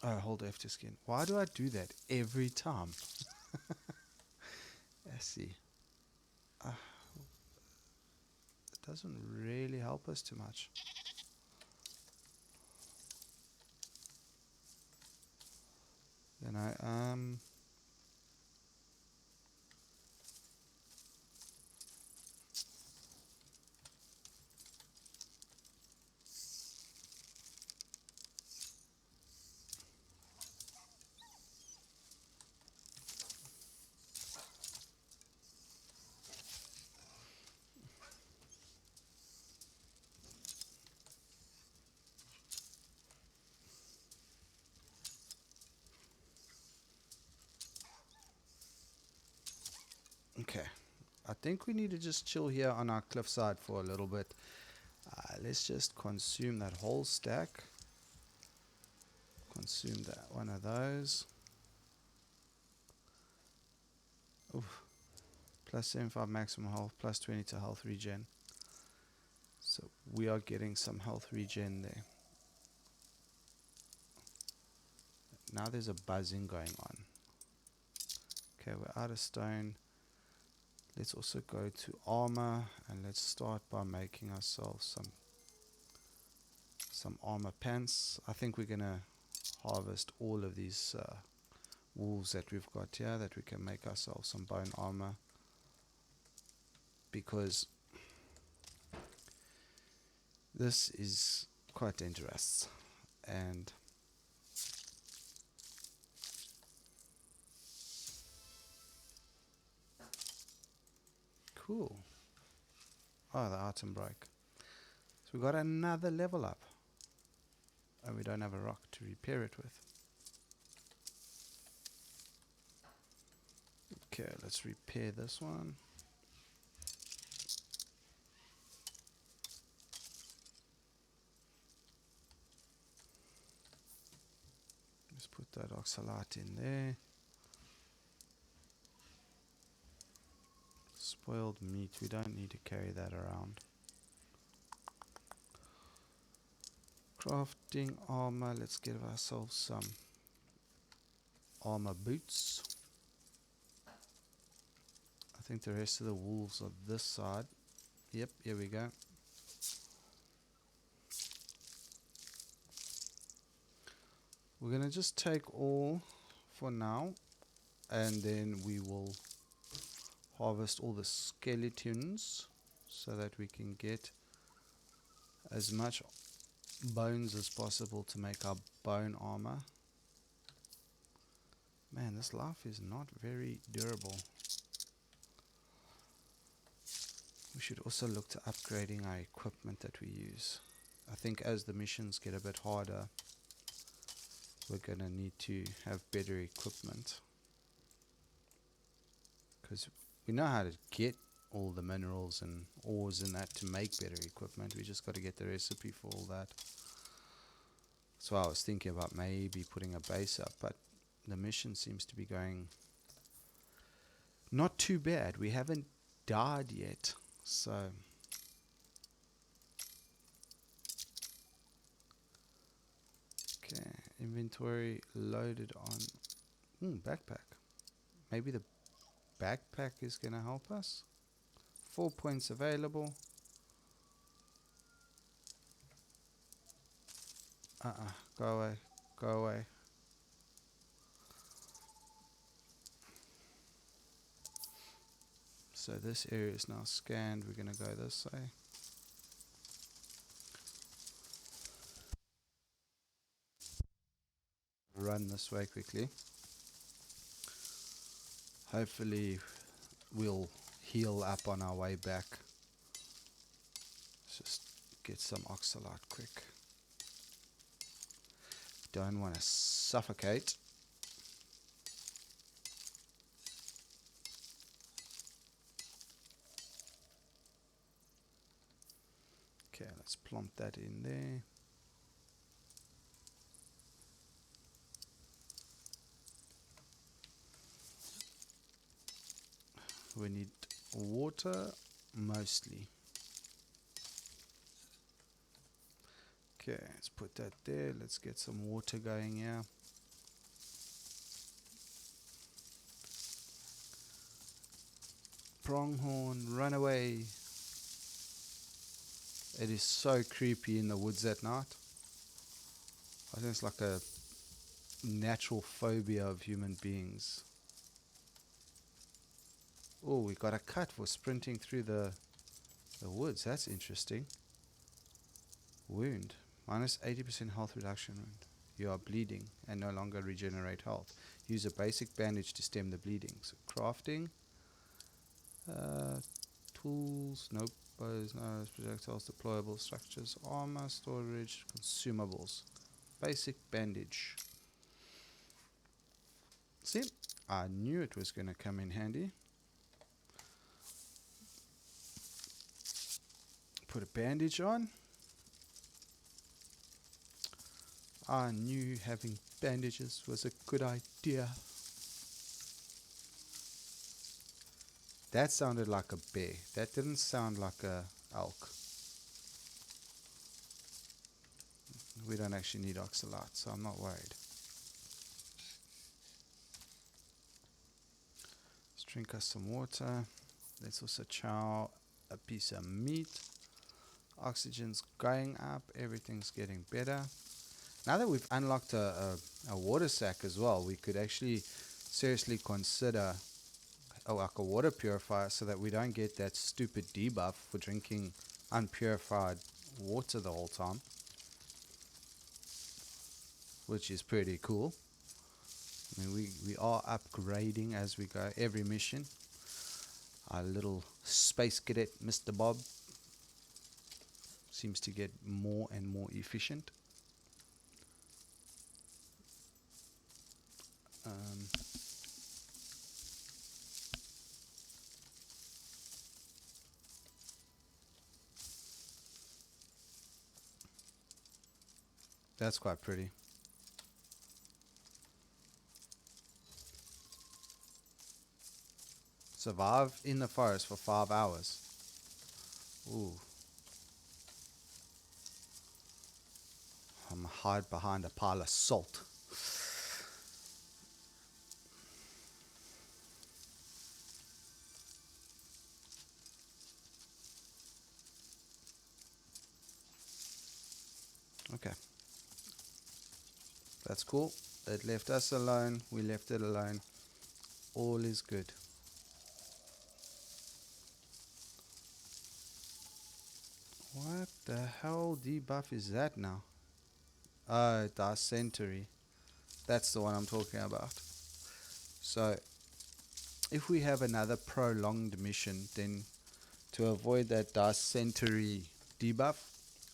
Oh, hold F to skin. Why do I do that every time? Let's see. It doesn't really help us too much. You know, okay. I think we need to just chill here on our cliffside for a little bit. Let's just consume that whole stack. Consume that one of those. Oof. Plus 75 maximum health, plus 20 to health regen. So we are getting some health regen there. Now there's a buzzing going on. Okay, we're out of stone. Let's also go to armor, and let's start by making ourselves some armor pants. I think we're gonna harvest all of these wolves that we've got here, that we can make ourselves some bone armor, because this is quite dangerous. And cool. Oh, the item broke. So we got another level up. And we don't have a rock to repair it with. Okay, let's repair this one. Let's put that oxalate in there. Spoiled meat, we don't need to carry that around. Crafting armor, let's give ourselves some armor boots. I think the rest of the wolves are this side. Yep, here we go. We're gonna just take all for now, and then we will harvest all the skeletons so that we can get as much bones as possible to make our bone armor. Man, this life is not very durable. We should also look to upgrading our equipment that we use. I think as the missions get a bit harder, we're gonna need to have better equipment, because we know how to get all the minerals and ores and that to make better equipment. We just got to get the recipe for all that. So I was thinking about maybe putting a base up, but the mission seems to be going not too bad. We haven't died yet, so okay, inventory loaded on backpack. Maybe the backpack is gonna help us. 4 points available. Go away, go away. So this area is now scanned. We're gonna go this way. Run this way quickly. Hopefully we'll heal up on our way back. Let's just get some oxalate quick. Don't want to suffocate. Okay, let's plump that in there. We need water mostly. Okay, let's put that there. Let's get some water going here. Pronghorn, run away. It is so creepy in the woods at night. I think it's like a natural phobia of human beings. Oh, we got a cut for sprinting through the woods. That's interesting. Wound. Minus 80% health reduction wound. You are bleeding and no longer regenerate health. Use a basic bandage to stem the bleeding. So crafting. Tools. Nope. Bows, arrows, projectiles, deployable structures, armor, storage, consumables. Basic bandage. See? I knew it was going to come in handy. Put a bandage on. I knew having bandages was a good idea. That sounded like a bear. That didn't sound like a elk. We don't actually need oxalate, so I'm not worried. Let's drink us some water. Let's also chow a piece of meat. Oxygen's going up. Everything's getting better. Now that we've unlocked a water sack as well, we could actually seriously consider like a water purifier so that we don't get that stupid debuff for drinking unpurified water the whole time, which is pretty cool. I mean, we are upgrading as we go every mission. Our little space cadet Mr. Bob seems to get more and more efficient. That's quite pretty. Survive in the forest for 5 hours. Ooh. I'm gonna hide behind a pile of salt. Okay. That's cool. It left us alone. We left it alone. All is good. What the hell debuff is that now? Oh, dysentery. That's the one I'm talking about. So, if we have another prolonged mission, then to avoid that dysentery debuff,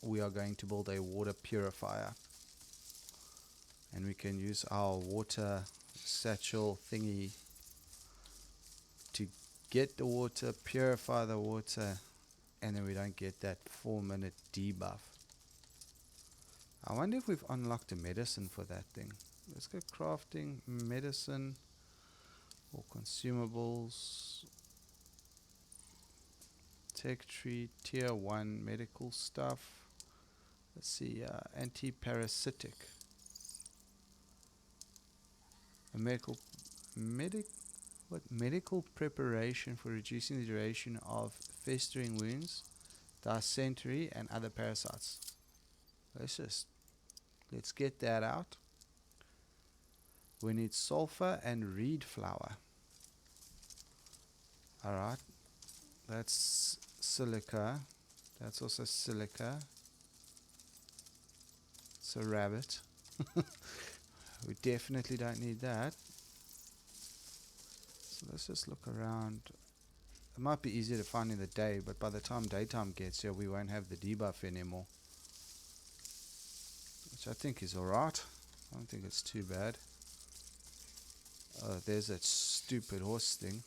we are going to build a water purifier. And we can use our water satchel thingy to get the water, purify the water, and then we don't get that 4-minute debuff. I wonder if we've unlocked a medicine for that thing. Let's go crafting medicine or consumables. Tech tree, tier 1 medical stuff. Let's see, anti-parasitic. A medical preparation for reducing the duration of festering wounds, dysentery, and other parasites. Let's get that out. We need sulfur and reed flour. Alright, that's silica. That's also silica. It's a rabbit. We definitely don't need that. So let's just look around. It might be easier to find in the day, but by the time daytime gets here, we won't have the debuff anymore. Which I think is alright. I don't think it's too bad. Oh, there's that stupid horse thing.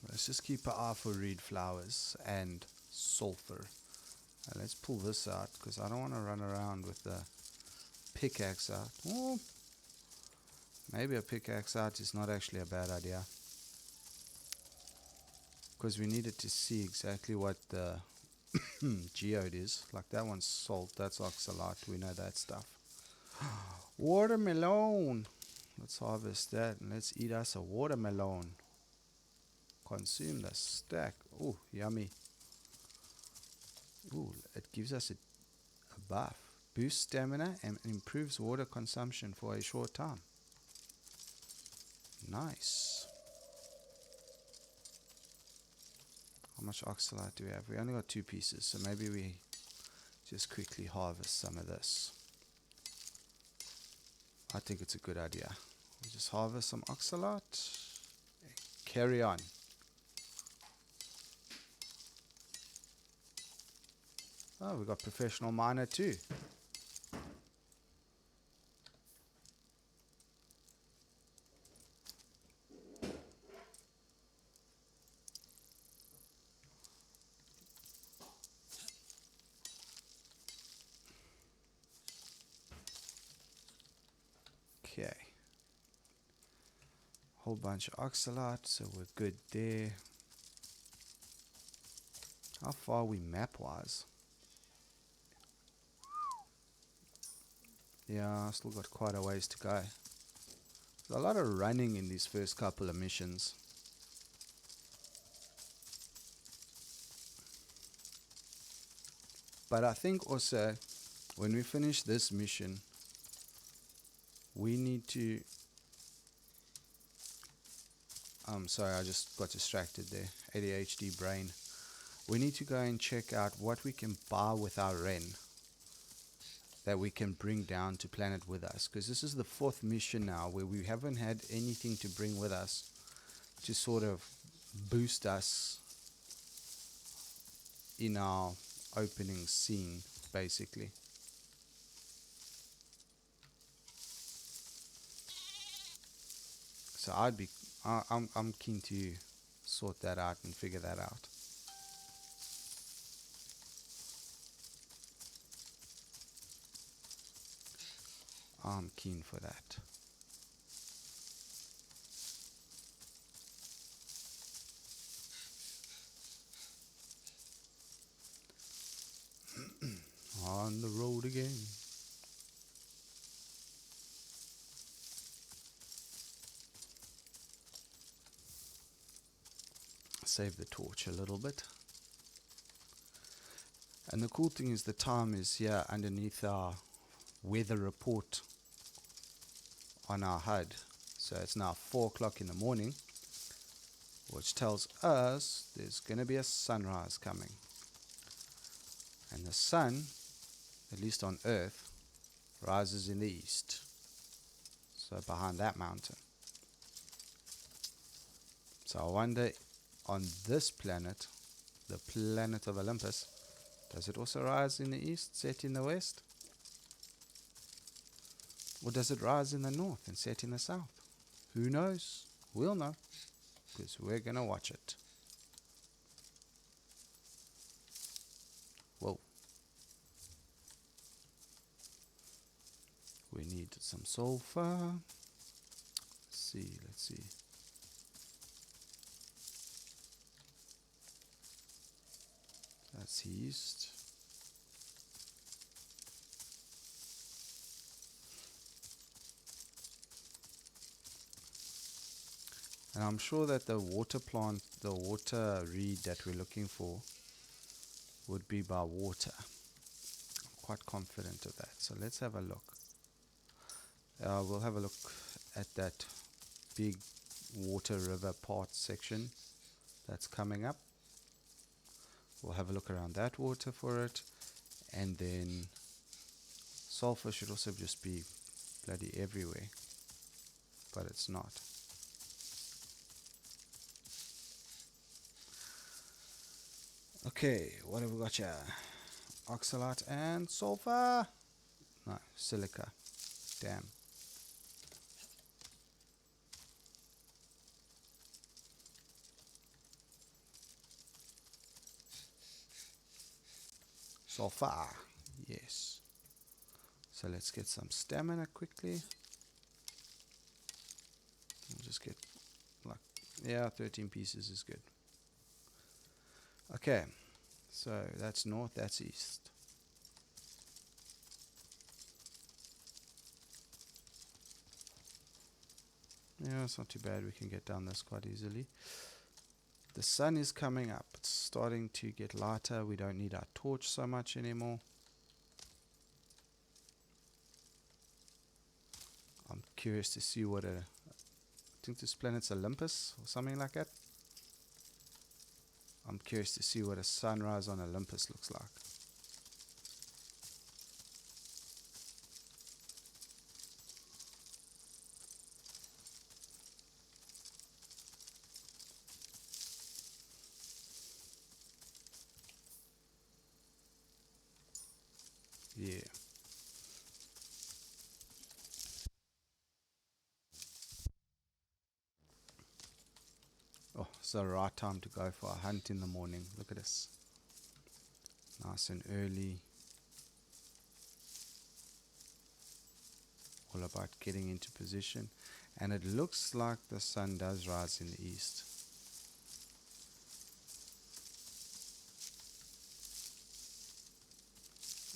Let's just keep an eye for reed flowers and sulfur. Let's pull this out because I don't want to run around with the pickaxe out. Oh, maybe a pickaxe out is not actually a bad idea, because we needed to see exactly what the geode is. Like that one's salt, that's oxalate, we know that stuff. Watermelon. Let's harvest that and let's eat us a watermelon. Consume the stack. Ooh, yummy. Ooh, it gives us a buff. Boosts stamina and improves water consumption for a short time. Nice. How much oxalate do we have? We only got 2 pieces, so maybe we just quickly harvest some of this. I think it's a good idea. We just harvest some oxalate. Carry on. Oh, we got professional miner too. Okay. Whole bunch of oxalate, so we're good there. How far are we map-wise? Yeah, still got quite a ways to go. There's a lot of running in these first couple of missions. But I think also, when we finish this mission, we need to... sorry, I just got distracted there. ADHD brain. We need to go and check out what we can buy with our Ren that we can bring down to planet with us, because this is the 4th mission now where we haven't had anything to bring with us to sort of boost us in our opening scene, basically. So I'm keen to sort that out and figure that out. I'm keen for that. On the road again. Save the torch a little bit. And the cool thing is the time is here underneath our weather report on our HUD. So it's now 4 o'clock in the morning, which tells us there's going to be a sunrise coming. And the sun, at least on Earth, rises in the east. So behind that mountain. So I wonder, on this planet, the planet of Olympus, does it also rise in the east, set in the west? Or does it rise in the north and set in the south? Who knows? We'll know, because we're going to watch it. Whoa. We need some sulfur. Let's see. That's east. And I'm sure that the water plant, the water reed that we're looking for would be by water. I'm quite confident of that. So let's have a look. We'll have a look at that big water river part section that's coming up. We'll have a look around that water for it. And then sulfur should also just be bloody everywhere. But it's not. Okay, what have we got here? Oxalate and sulfur. No, silica. Damn. Sulfur. Yes. So let's get some stamina quickly. We'll just get 13 pieces is good. Okay. So that's north, that's east. Yeah, it's not too bad. We can get down this quite easily. The sun is coming up. It's starting to get lighter. We don't need our torch so much anymore. I'm curious to see what I think this planet's Olympus or something like that. I'm curious to see what a sunrise on Olympus looks like. Yeah. Oh, it's the right time to go for a hunt in the morning. Look at this. Nice and early. All about getting into position. And it looks like the sun does rise in the east.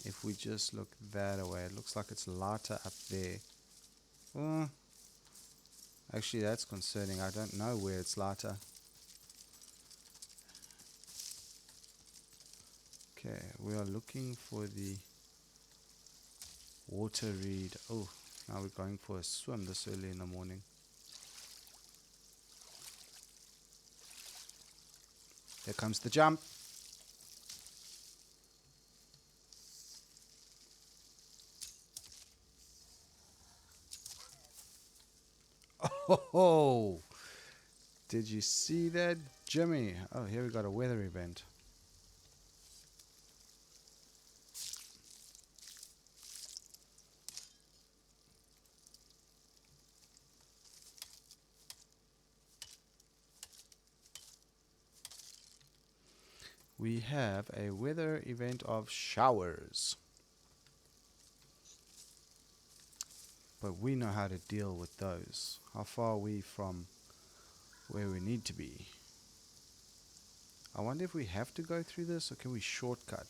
If we just look that away, it looks like it's lighter up there. Actually, that's concerning. I don't know where it's lighter. Okay, we are looking for the water reed. Oh, now we're going for a swim this early in the morning. Here comes the jump. Oh, did you see that, Jimmy? Oh, here we got a weather event. We have a weather event of showers. But we know how to deal with those. How far are we from where we need to be? I wonder if we have to go through this or can we shortcut?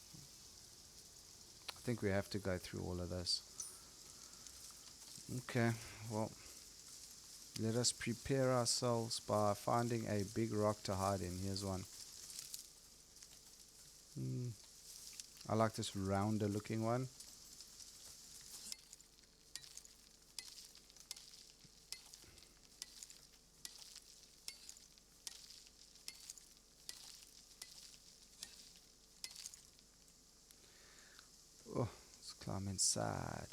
I think we have to go through all of this. Okay, well, let us prepare ourselves by finding a big rock to hide in. Here's one. I like this rounder looking one. Oh, let's climb inside.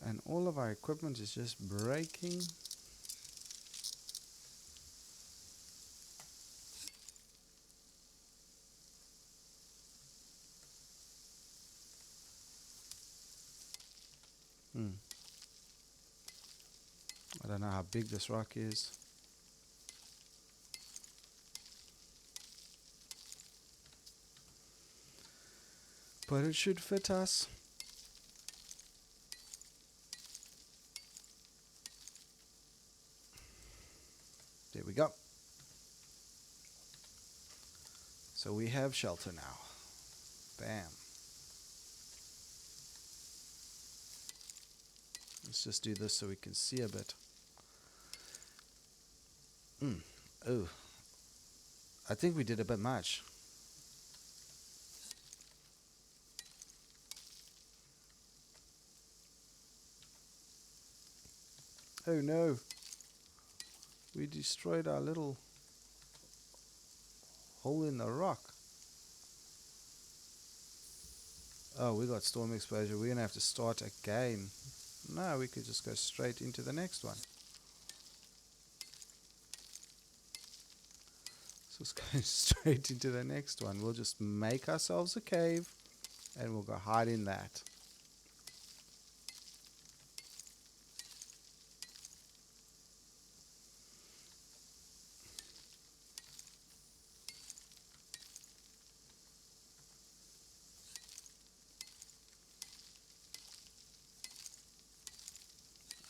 And all of our equipment is just breaking. I don't know how big this rock is. But it should fit us. There we go. So we have shelter now. Bam. Let's just do this so we can see a bit. Oh, I think we did a bit much. Oh no. We destroyed our little hole in the rock. Oh, we got storm exposure. We're going to have to start again. No, we could just go straight into the next one. So let's go straight into the next one. We'll just make ourselves a cave and we'll go hide in that.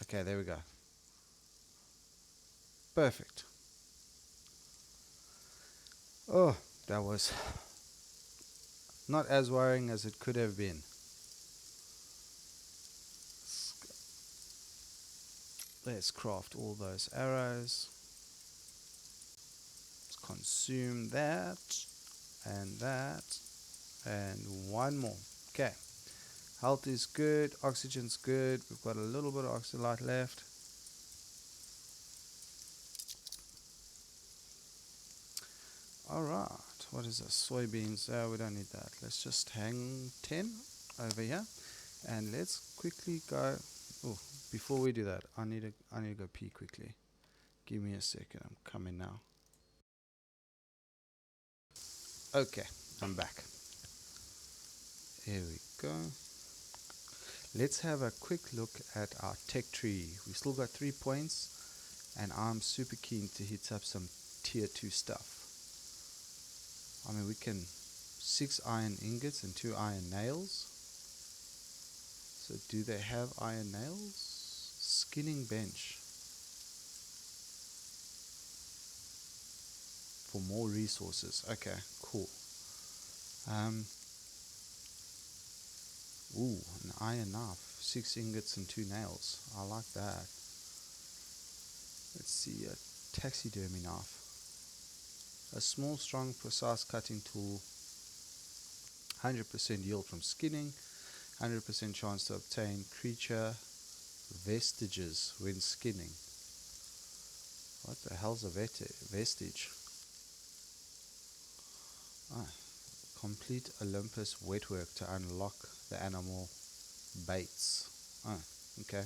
Okay, there we go. Perfect. Oh, that was not as worrying as it could have been. Let's craft all those arrows. Let's consume that and that and one more. Okay. Health is good. Oxygen's good. We've got a little bit of oxalite left. Alright. What is this? Soybeans. We don't need that. Let's just hang 10 over here. And let's quickly go. Oh, before we do that, I need to go pee quickly. Give me a second. I'm coming now. Okay, I'm back. Here we go. Let's have a quick look at our tech tree. We still got 3 points, and I'm super keen to hit up some tier 2 stuff. I mean, we can 6 iron ingots and 2 iron nails. So do they have iron nails? Skinning bench. For more resources. Okay, cool. Ooh, an iron knife. 6 ingots and 2 nails. I like that. Let's see, a taxidermy knife. A small, strong, precise cutting tool. 100% yield from skinning. 100% chance to obtain creature vestiges when skinning. What the hell's a vestige? Ah, complete Olympus wetwork to unlock the animal baits. Oh, okay.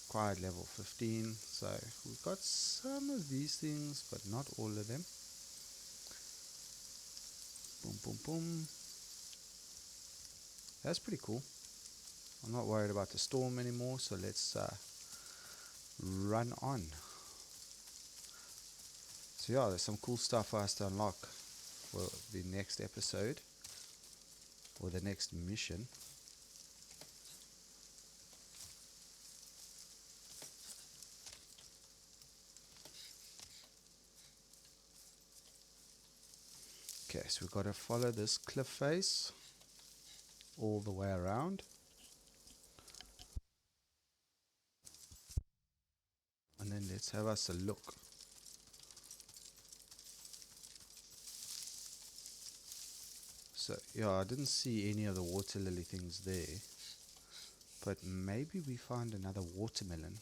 Acquired level 15. So we've got some of these things, but not all of them. Boom, boom, boom. That's pretty cool. I'm not worried about the storm anymore, so let's run on. So yeah, there's some cool stuff for us to unlock for the next episode, or the next mission. Okay, so we've got to follow this cliff face all the way around. And then let's have us a look. So, yeah, I didn't see any of the water lily things there. But maybe we find another watermelon.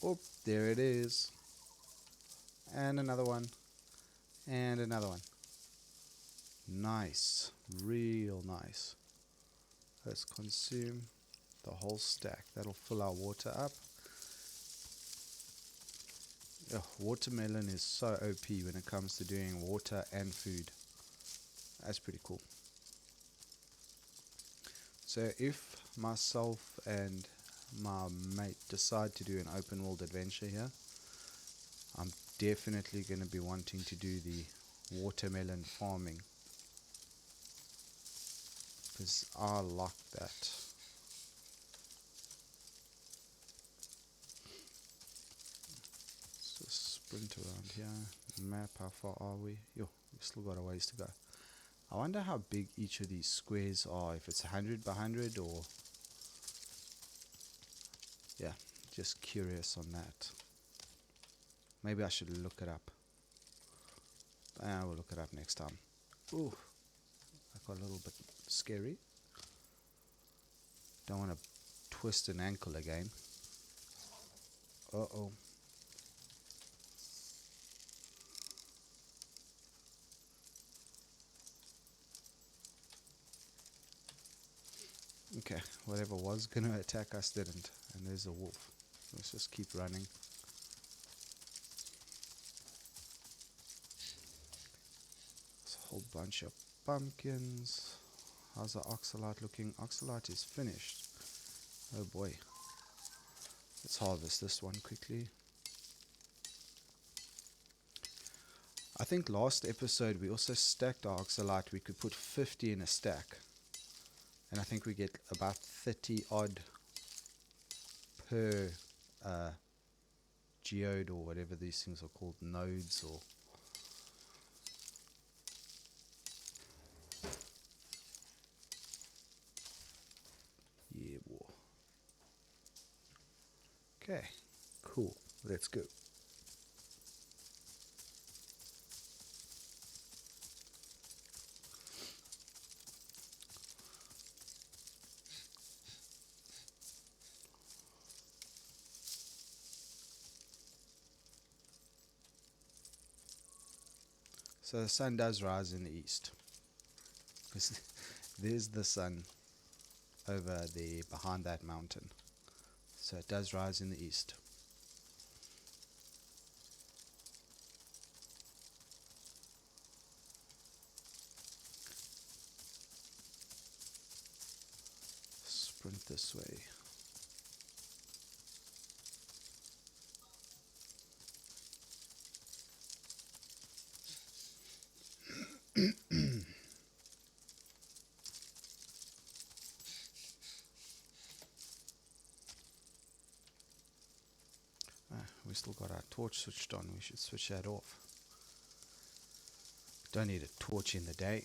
Oh, there it is. And another one. And another one. Nice. Real nice. Let's consume the whole stack. That'll fill our water up. Watermelon is so OP when it comes to doing water and food. That's pretty cool. So if myself and my mate decide to do an open world adventure here, I'm definitely going to be wanting to do the watermelon farming, because I like that. So sprint around here. Map, how far are we? Yo, we've still got a ways to go. I wonder how big each of these squares are, if it's 100 by 100 or... Yeah, just curious on that. Maybe I should look it up. We'll look it up next time. Ooh, that got a little bit scary. Don't want to twist an ankle again. Uh-oh. Okay, whatever was going to attack us didn't. And there's a wolf. Let's just keep running. There's a whole bunch of pumpkins. How's the oxalite looking? Oxalite is finished. Oh boy. Let's harvest this one quickly. I think last episode we also stacked our oxalite. We could put 50 in a stack. And I think we get about 30 odd per geode, or whatever these things are called, nodes or... Okay, cool. Let's go. So the sun does rise in the east. Because there's the sun over there behind that mountain. So it does rise in the east. Sprint this way. We still got our torch switched on. We should switch that off. Don't need a torch in the day.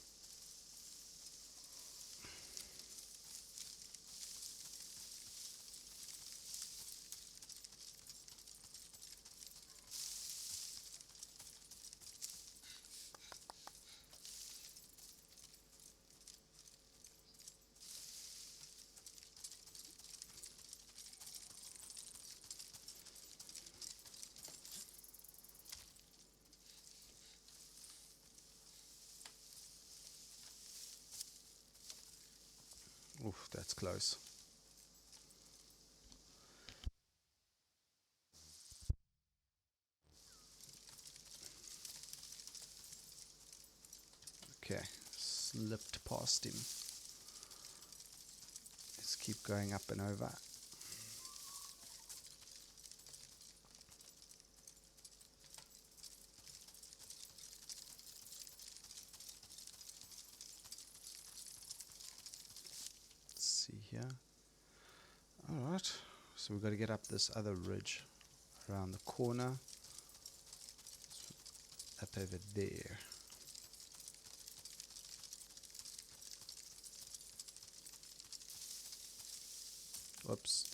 Oof, that's close. Okay, slipped past him. Let's keep going up and over. Let's see here. Alright, so we've got to get up this other ridge around the corner. Up over there. Whoops.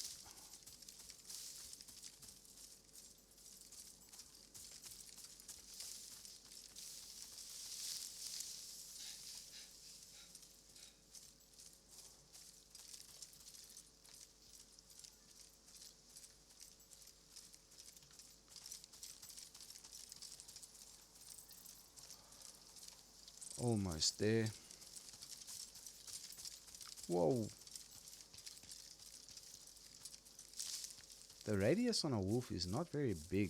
Almost there. Whoa. The radius on a wolf is not very big.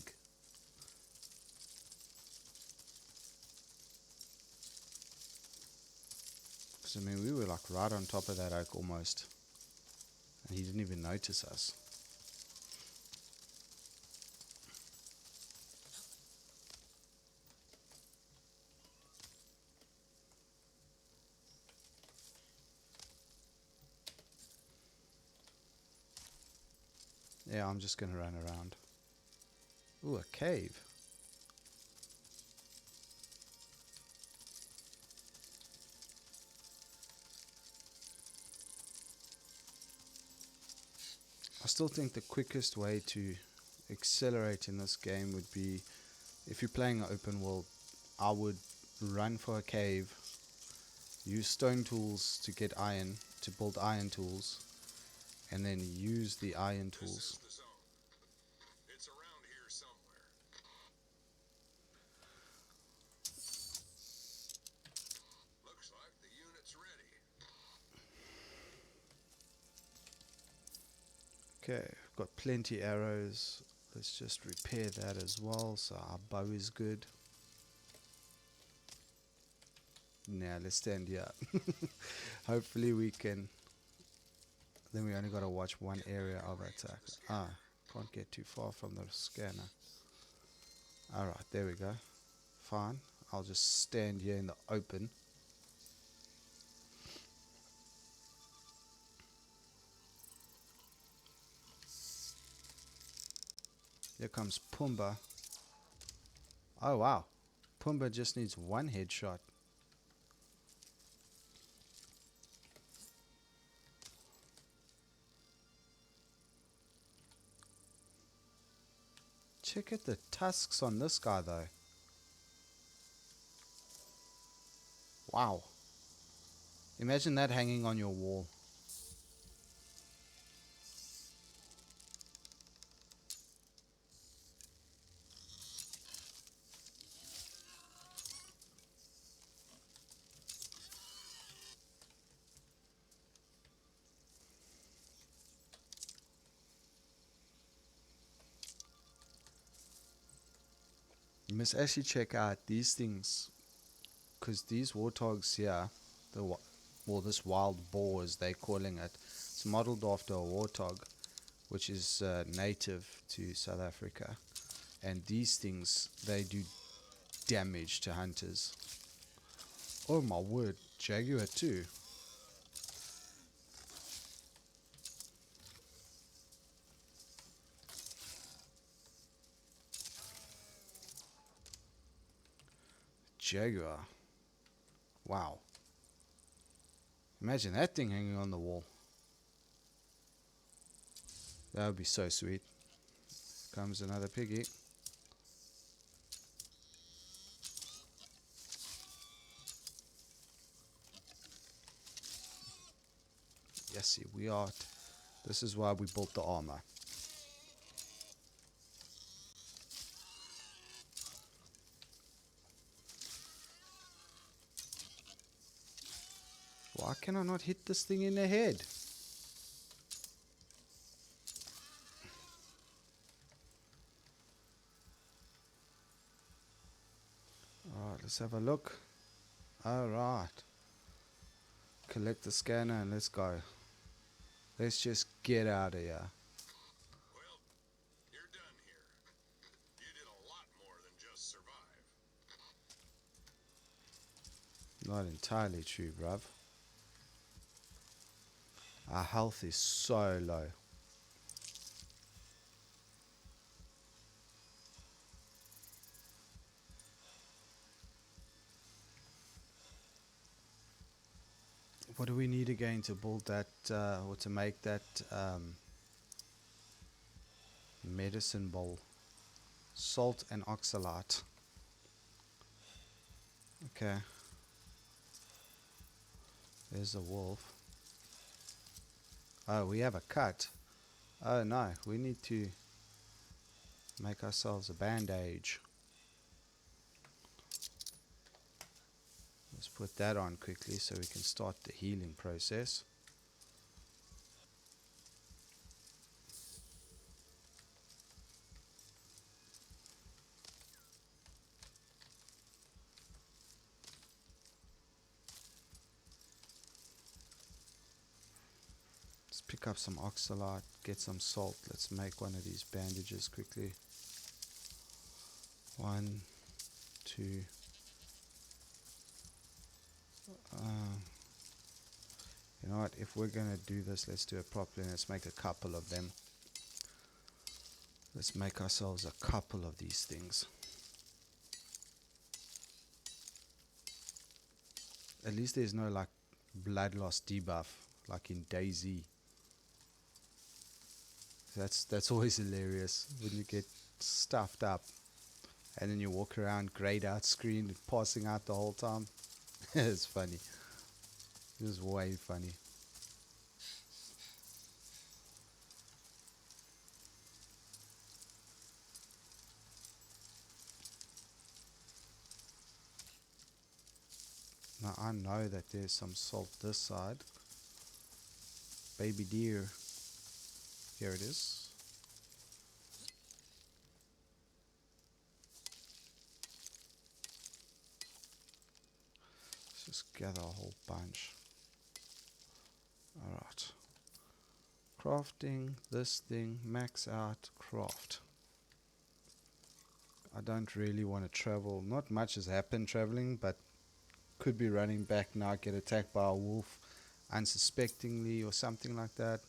Because, I mean, we were like right on top of that oak almost. And he didn't even notice us. Yeah, I'm just going to run around. Ooh, a cave. I still think the quickest way to accelerate in this game would be, if you're playing an open world, I would run for a cave, use stone tools to get iron, to build iron tools, and then use the iron tools. It's around here somewhere. Looks like the unit's ready. Okay, I've got plenty arrows. Let's just repair that as well, so our bow is good. Now let's stand here. Hopefully we can. Then we only got to watch one area of attack. Can't get too far from the scanner. Alright, there we go. Fine. I'll just stand here in the open. Here comes Pumbaa. Oh wow. Pumbaa just needs one headshot. Check out the tusks on this guy though. Wow. Imagine that hanging on your wall. You must actually check out these things, because these warthogs here, well, this wild boar as they're calling it, it's modeled after a warthog, which is native to South Africa. And these things, they do damage to hunters. Oh my word, jaguar too. Jaguar. Wow. Imagine that thing hanging on the wall. That would be so sweet. Comes another piggy. Yes, see, we are. This is why we built the armor. Why can I not hit this thing in the head? Alright, let's have a look. Alright. Collect the scanner and let's go. Let's just get out of here. Well, you're done here. You did a lot more than just survive. Not entirely true, bruv. Our health is so low. What do we need again to build that, or to make that medicine bowl? Salt and oxalate. Okay. There's a wolf. Oh, we have a cut. Oh no, we need to make ourselves a bandage. Let's put that on quickly so we can start the healing process. Let's pick up some oxalate, get some salt. Let's make one of these bandages quickly. 1, 2. You know what? If we're going to do this, let's do it properly. Let's make a couple of them. Let's make ourselves a couple of these things. At least there's no like blood loss debuff like in DayZ. That's always hilarious when you get stuffed up and then you walk around grayed out screen passing out the whole time. It's funny. It's way funny. Now I know that there's some salt this side. Baby deer. Here it is. Let's just gather a whole bunch. Alright. Crafting this thing, max out, craft. I don't really want to travel. Not much has happened traveling, but could be running back now, get attacked by a wolf unsuspectingly or something like that,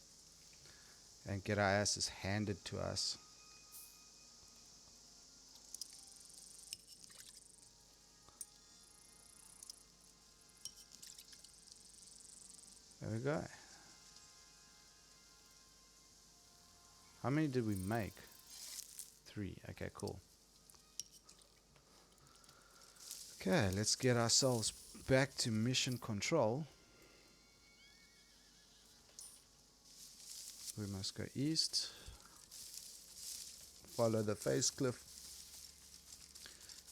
and get our asses handed to us. There we go. How many did we make? 3. Okay, cool. Okay, let's get ourselves back to mission control. We must go east, follow the face cliff,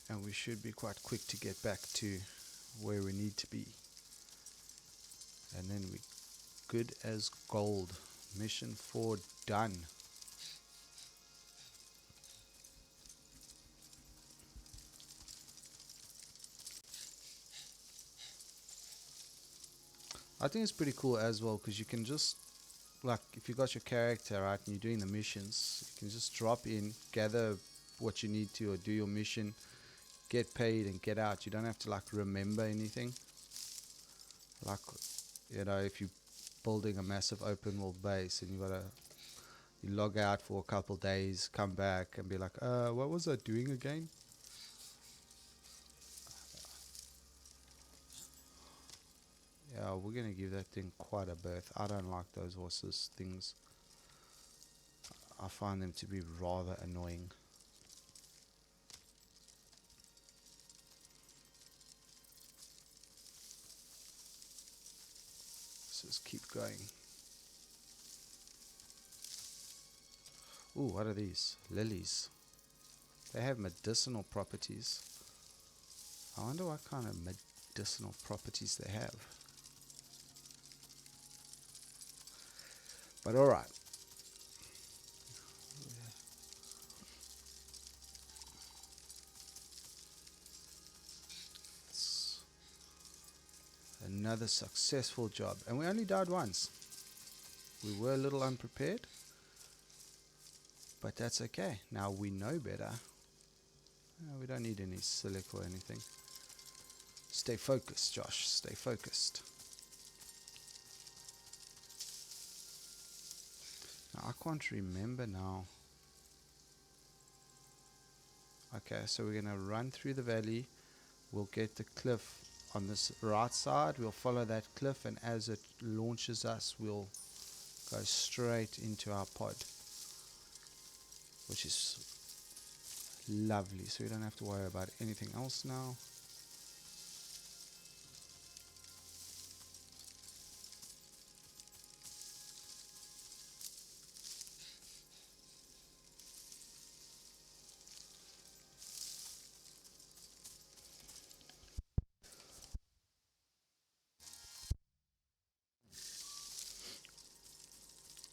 and we should be quite quick to get back to where we need to be. And then we good as gold. Mission 4 done. I think it's pretty cool as well because you can just, like, if you got your character right and you're doing the missions, you can just drop in, gather what you need to, or do your mission, get paid, and get out. You don't have to like remember anything. Like, you know, if you're building a massive open world base and you log out for a couple days, come back and be like, what was I doing again? Yeah, we're gonna give that thing quite a berth. I don't like those horses things. I find them to be rather annoying. Let's just keep going. Ooh, what are these? Lilies. They have medicinal properties. I wonder what kind of medicinal properties they have. But alright. It's another successful job. And we only died once. We were a little unprepared. But that's okay. Now we know better. We don't need any silic or anything. Stay focused, Josh. Stay focused. Now, I can't remember now. Okay, so we're going to run through the valley. We'll get the cliff on this right side. We'll follow that cliff, and as it launches us, we'll go straight into our pod, which is lovely. So we don't have to worry about anything else now.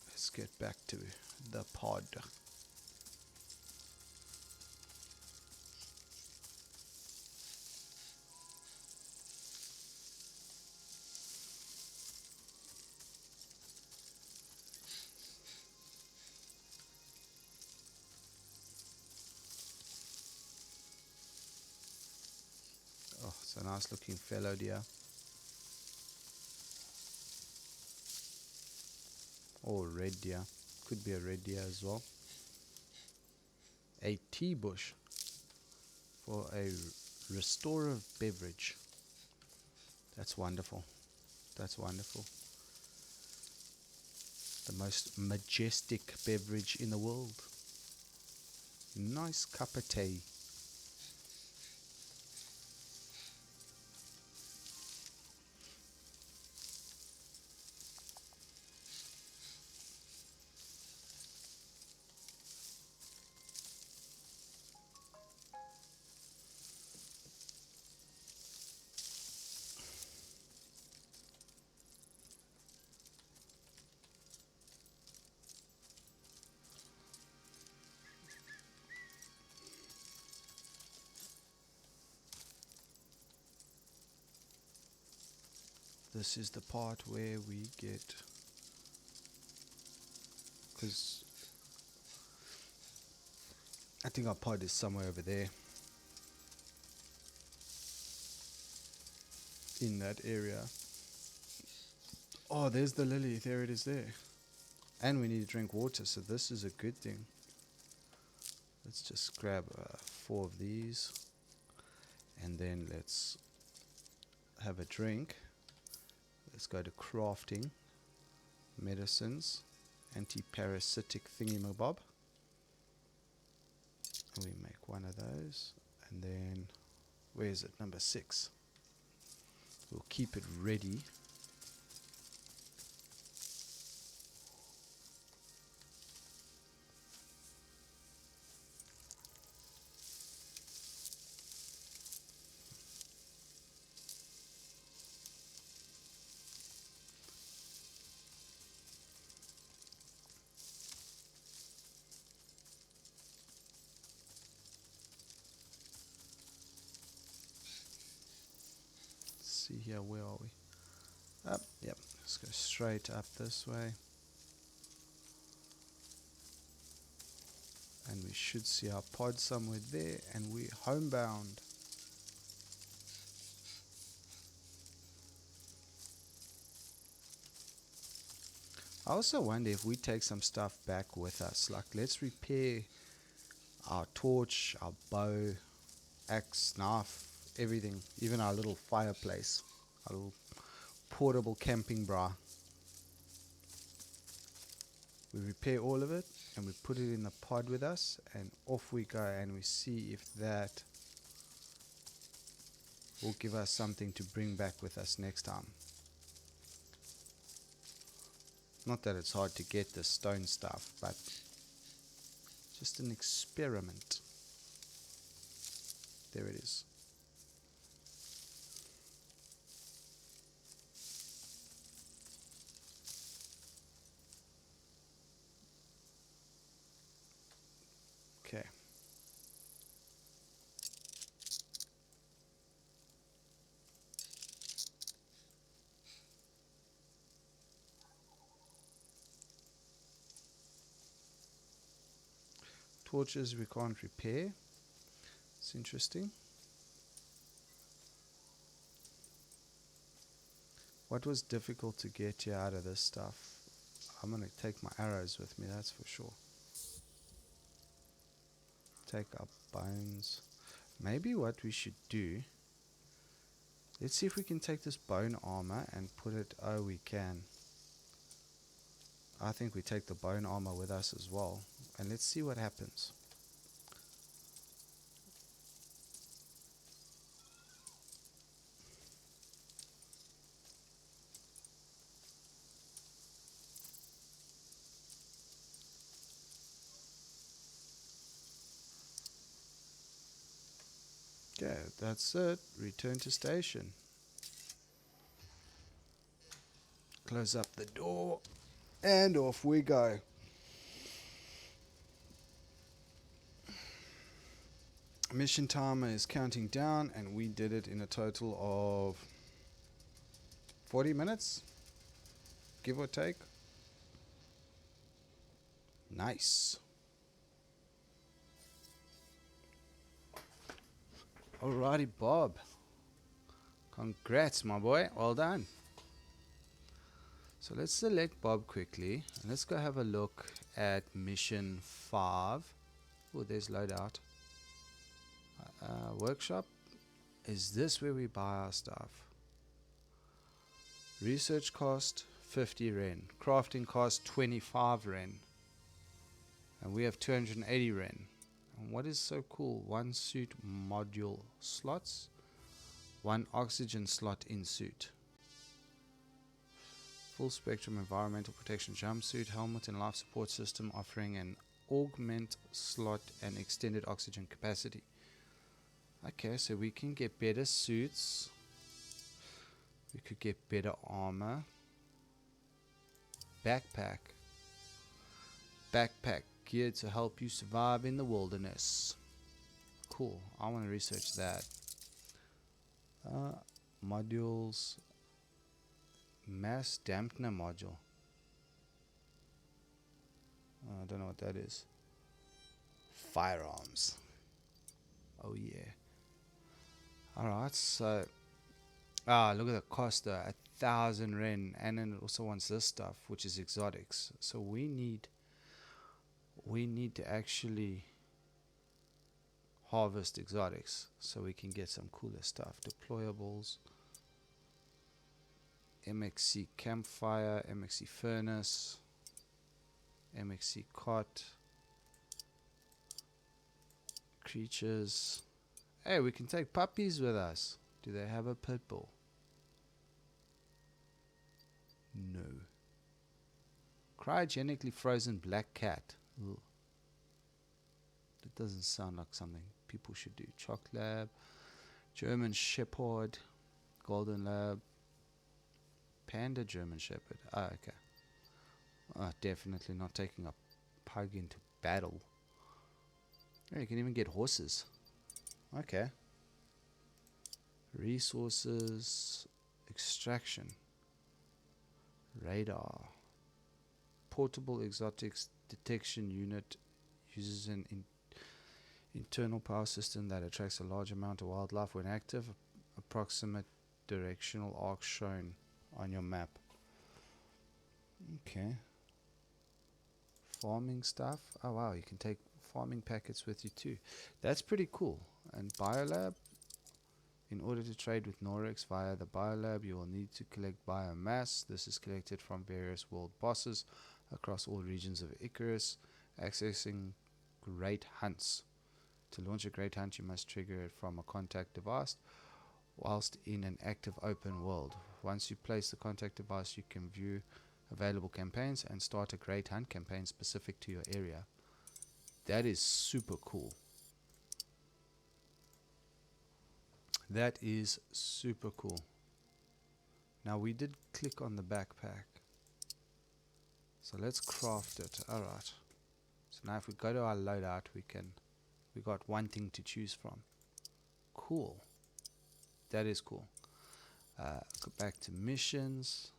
Let's get back to the pod. Oh, it's a nice looking fellow deer. Or red deer. Could be a red deer as well. A tea bush for a restorative beverage. That's wonderful. That's wonderful. The most majestic beverage in the world. Nice cup of tea. This is the part where we get, because I think our pod is somewhere over there in that area. Oh, there's the lily. There it is there. And we need to drink water, so this is a good thing. Let's just grab 4 of these. And then let's have a drink. Let's go to crafting. Medicines. Anti-parasitic thingy-mabob. And we make one of those, and then where is it? Number 6. We'll keep it ready. Let's see here, where are we? Up, yep. Let's go straight up this way. And we should see our pod somewhere there, and we're homebound. I also wonder if we take some stuff back with us. Like, let's repair our torch, our bow, axe, knife, everything. Even our little fireplace, our little portable camping bra. We repair all of it and we put it in the pod with us, and off we go, and we see if that will give us something to bring back with us next time. Not that it's hard to get the stone stuff, but just an experiment. There it is. Okay. Torches we can't repair. It's interesting. What was difficult to get you out of this stuff? I'm going to take my arrows with me, that's for sure. Take up bones. Maybe what we should do, let's see if we can take this bone armor and put it, oh we can. I think we take the bone armor with us as well, and let's see what happens. Okay, that's it. Return to station. Close up the door, and off we go. Mission timer is counting down, and we did it in a total of 40 minutes, give or take. Nice. Alrighty, Bob. Congrats, my boy. Well done. So let's select Bob quickly, and let's go have a look at mission 5. Oh, there's loadout. Workshop. Is this where we buy our stuff? Research cost 50 Ren. Crafting cost 25 Ren. And we have 280 Ren. And what is so cool? 1 suit module slots. 1 oxygen slot in suit. Full spectrum environmental protection jumpsuit, helmet and life support system offering an augment slot and extended oxygen capacity. Okay, so we can get better suits. We could get better armor. Backpack. Backpack geared to help you survive in the wilderness. Cool. I want to research that. Modules. Mass dampener module. I don't know what that is. Firearms. Oh yeah. Alright, so look at the cost there, 1,000 Ren, and then it also wants this stuff, which is exotics. So we need to actually harvest exotics so we can get some cooler stuff. Deployables, MXC campfire, MXC furnace, MXC cot, Creatures. Hey, we can take puppies with us. Do they have a pit bull? No. Cryogenically frozen black cat. Ugh. That doesn't sound like something people should do. Choc Lab, German Shepherd, Golden Lab, Panda German Shepherd. Ah, okay. Definitely not taking a pug into battle. Oh, you can even get horses. Okay. Resources, extraction, radar, portable exotics detection unit uses an internal power system that attracts a large amount of wildlife when active. Approximate directional arc shown on your map. Okay. Farming stuff. Oh wow, you can take farming packets with you too. That's pretty cool. And Biolab. In order to trade with Norex via the Biolab, you will need to collect biomass. This is collected from various world bosses across all regions of Icarus, accessing great hunts. To launch a great hunt, you must trigger it from a contact device whilst in an active open world. Once you place the contact device, you can view available campaigns and start a great hunt campaign specific to your area. That is super cool. That is super cool. Now we did click on the backpack. So let's craft it. Alright. So now if we go to our loadout, we got one thing to choose from. Cool. That is cool. Go back to missions.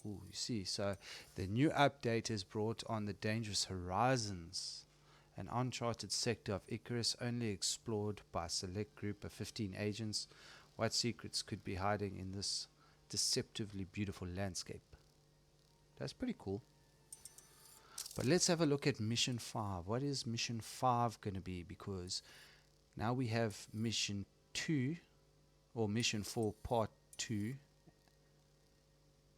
You see, so the new update has brought on the Dangerous Horizons, an uncharted sector of Icarus only explored by a select group of 15 agents. What secrets could be hiding in this deceptively beautiful landscape? That's pretty cool. But let's have a look at Mission 5. What is Mission 5 going to be? Because now we have Mission 2, or Mission 4 Part 2.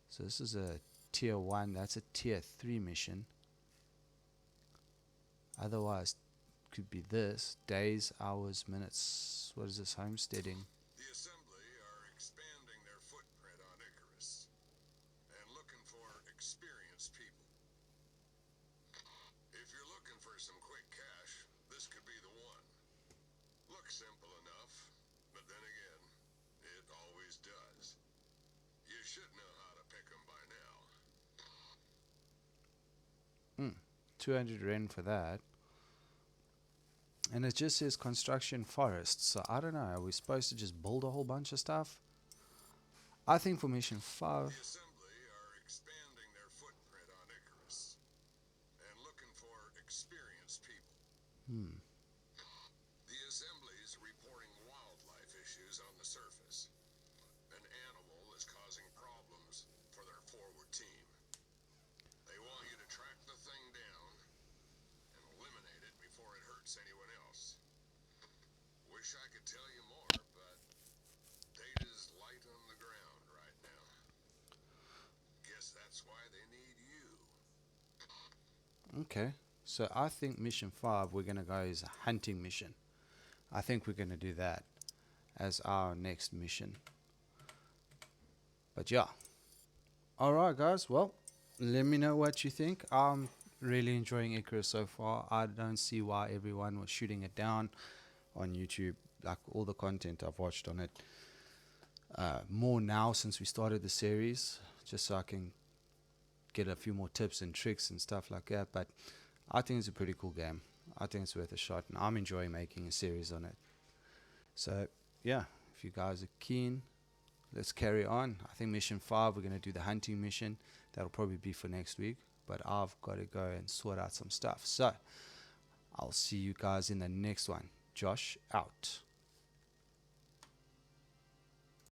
So this is a Tier 1. That's a Tier 3 mission. Otherwise, could be this. Days, hours, minutes. What is this? Homesteading. The Assembly are expanding their footprint on Icarus and looking for experienced people. If you're looking for some quick cash, this could be the one. Looks simple enough, but then again, it always does. You should know how to pick them by now. 200 Ren for that. And it just says construction forest. So I don't know. Are we supposed to just build a whole bunch of stuff? I think for Mission 5. The Assembly are expanding their footprint on Icarus and looking for experienced people. The Assembly's reporting wildlife issues on the surface. An animal is causing problems for their forward team. They want you to track the thing down and eliminate it before it hurts anyone else. Wish I could tell you more, but data's light on the ground right now. Guess that's why they need you. Okay. So I think Mission 5 we're going to go as a hunting mission. I think we're going to do that as our next mission. But yeah. Alright guys, well, let me know what you think. I'm really enjoying Icarus so far. I don't see why everyone was shooting it down on YouTube. Like all the content I've watched on it. More now since we started the series. Just so I can get a few more tips and tricks and stuff like that. But I think it's a pretty cool game. I think it's worth a shot. And I'm enjoying making a series on it. So, yeah. If you guys are keen, let's carry on. I think Mission 5, we're going to do the hunting mission. That'll probably be for next week. But I've got to go and sort out some stuff. So, I'll see you guys in the next one. Josh out.